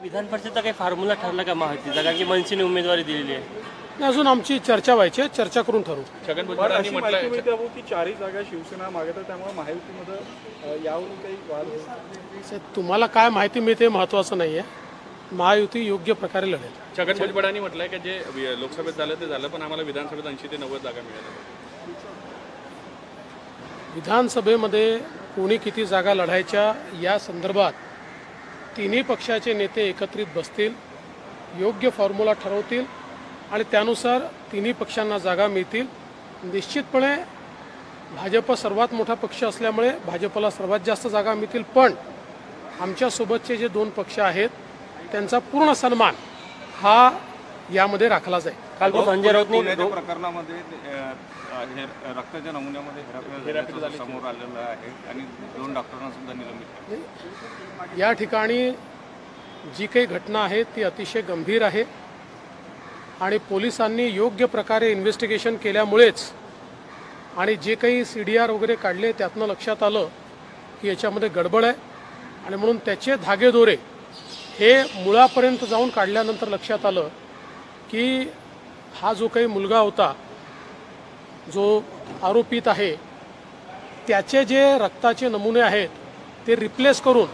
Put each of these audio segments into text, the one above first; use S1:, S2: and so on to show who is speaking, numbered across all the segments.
S1: विधान परिषदेचा काही फॉर्म्युला ठरला का महायुतीचा, कारण की मनसेने उमेदवारी दिलेली आहे?
S2: अजून आमची चर्चा व्हायची, चर्चा करून ठरवू.
S3: छगन भुजबळांनी म्हटलं की 4 जागा शिवसेना मागतात, त्यामुळे महायुतीमध्ये यावरून काही वाद.
S2: तुम्हाला काय माहिती मिळते महत्त्वाचं नाही आहे. महायुती योग्य प्रकारे लढेल.
S3: छगन भुजबळांनी म्हटलंय की जे लोकसभेत झालं ते झालं, पण आम्हाला विधानसभेत 80 ते 90 जागा मिळाल्या.
S2: विधानसभेमध्ये कोणी किती जागा लढायच्या या संदर्भात तिन्ही पक्षाचे नेते एकत्रित बसतील, योग्य फॉर्म्युला ठरवतील आणि त्यानुसार तिन्ही पक्षांना जागा मिळतील. निश्चितपणे भाजप सर्वात मोठा पक्ष असल्यामुळे भाजपला सर्वात जास्त जागा मिळतील, पण आमच्यासोबतचे जे 2 पक्ष आहेत त्यांचा पूर्ण सन्मान हा यामध्ये राखला जाईल.
S1: काल संजय राऊतनी
S4: प्रकरणामध्ये रक्ताच्या नमुन्यामध्ये समोर आलेलं आहे आणि 2 डॉक्टरांना सुद्धा निलंबित केलं.
S2: या ठिकाणी जी काही घटना आहे ती अतिशय गंभीर आहे आणि पोलिसांनी योग्य प्रकारे इन्व्हेस्टिगेशन केल्यामुळेच आणि जे काही CDR वगैरे काढले त्यातनं लक्षात आलं की याच्यामध्ये गडबड आहे आणि म्हणून त्याचे धागेदोरे हे मुळापर्यंत जाऊन काढल्यानंतर लक्षात आलं की हा जो काही मुलगा होता जो आरोपित आहे त्याचे जे रक्ताचे नमुने आहेत ते रिप्लेस करून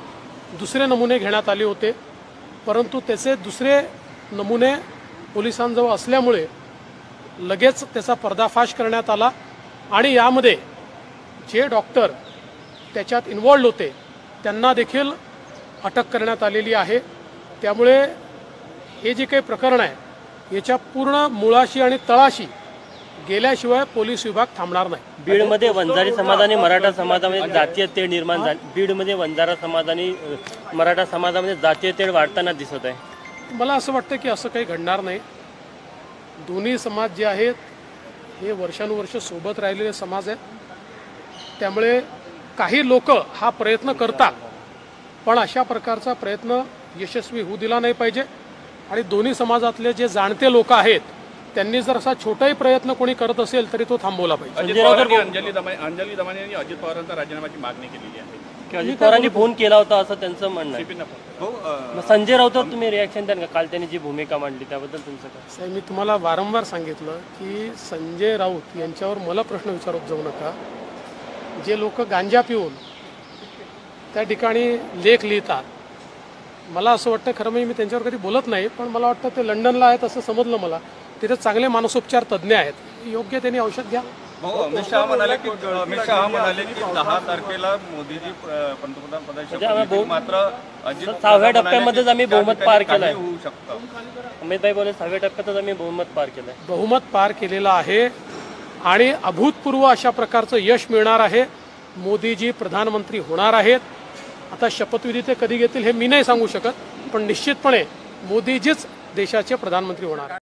S2: दुसरे नमुने घेण्यात आले होते, परंतु त्याचे दुसरे नमुने पोलिसांजवळ असल्यामुळे लगेच त्याचा पर्दाफाश करण्यात आला आणि यामध्ये जे डॉक्टर त्याच्यात इन्वॉल्ड होते त्यांना देखील अटक करण्यात आलेली आहे. त्यामुळे हे जे काही प्रकरण आहे याच्या पूर्ण मुळाशी आणि तळाशी गेल्याशिवाय पोलीस विभाग थांबणार नाही.
S1: बीडमध्ये वंजारी समाज आणि मराठा समाजामध्ये जातीय तेढ निर्माण झाली. बीडमध्ये वंजारा समाज आणि मराठा समाजामध्ये जातीय तेढ वाढताना दिसत आहे.
S2: मला असं वाटतं की असं काही घडणार नाही. दोन्ही समाज जे आहेत हे वर्षानुवर्ष सोबत राहिलेले समाज आहेत. त्यामुळे काही लोक हा प्रयत्न करतात, पण अशा प्रकारचा प्रयत्न यशस्वी होऊ दिला नाही पाहिजे. आणि दोन्ही समाजातले जे जाणते लोक आहेत त्यांनी जर असा छोटाही प्रयत्न कोणी करत असेल तरी तो थांबवला पाहिजे.
S3: अंजली दमाने यांनी अजित पवारांचा राजीनाम्याची मागणी केलेली आहे.
S1: अजित पवारांनी फोन केला होता असं त्यांचं म्हणणं आहे. संजय राऊतवर तुम्ही रिॲक्शन द्या का? काल त्यांनी जी भूमिका मांडली त्याबद्दल तुमचं काय?
S2: साहेब, मी तुम्हाला वारंवार सांगितलं की संजय राऊत यांच्यावर मला प्रश्न विचारत जाऊ नका. जे लोक गांजा पिऊन त्या ठिकाणी लेख लिहितात, मला असं वाटतं, खरं म्हणजे मी त्यांच्यावर कधी बोलत नाही, पण मला वाटतं ते लंडनला आहेत असं समजलं मला. तिथे चांगले मानसोपचार तज्ज्ञ आहेत, योग्य त्यांनी औषध घ्या.
S4: अमित शहा म्हणाले की 10 तारखेला मोदीजी पंतप्रधान पदाची मात्र
S1: 6व्या टप्प्यामध्येच आम्ही बहुमत पार केलंय.
S4: होऊ शकतं.
S1: अमितभाई बोले 6व्या टप्प्यातच आम्ही बहुमत पार केलंय.
S2: बहुमत पार केलेलं आहे आणि अभूतपूर्व अशा प्रकारचं यश मिळणार आहे. मोदीजी प्रधानमंत्री होणार आहेत. आता शपथविधी ते कधी घेतील हे मी नाही सांगू शकत, पण निश्चितपणे मोदीजीच देशाचे प्रधानमंत्री होणार.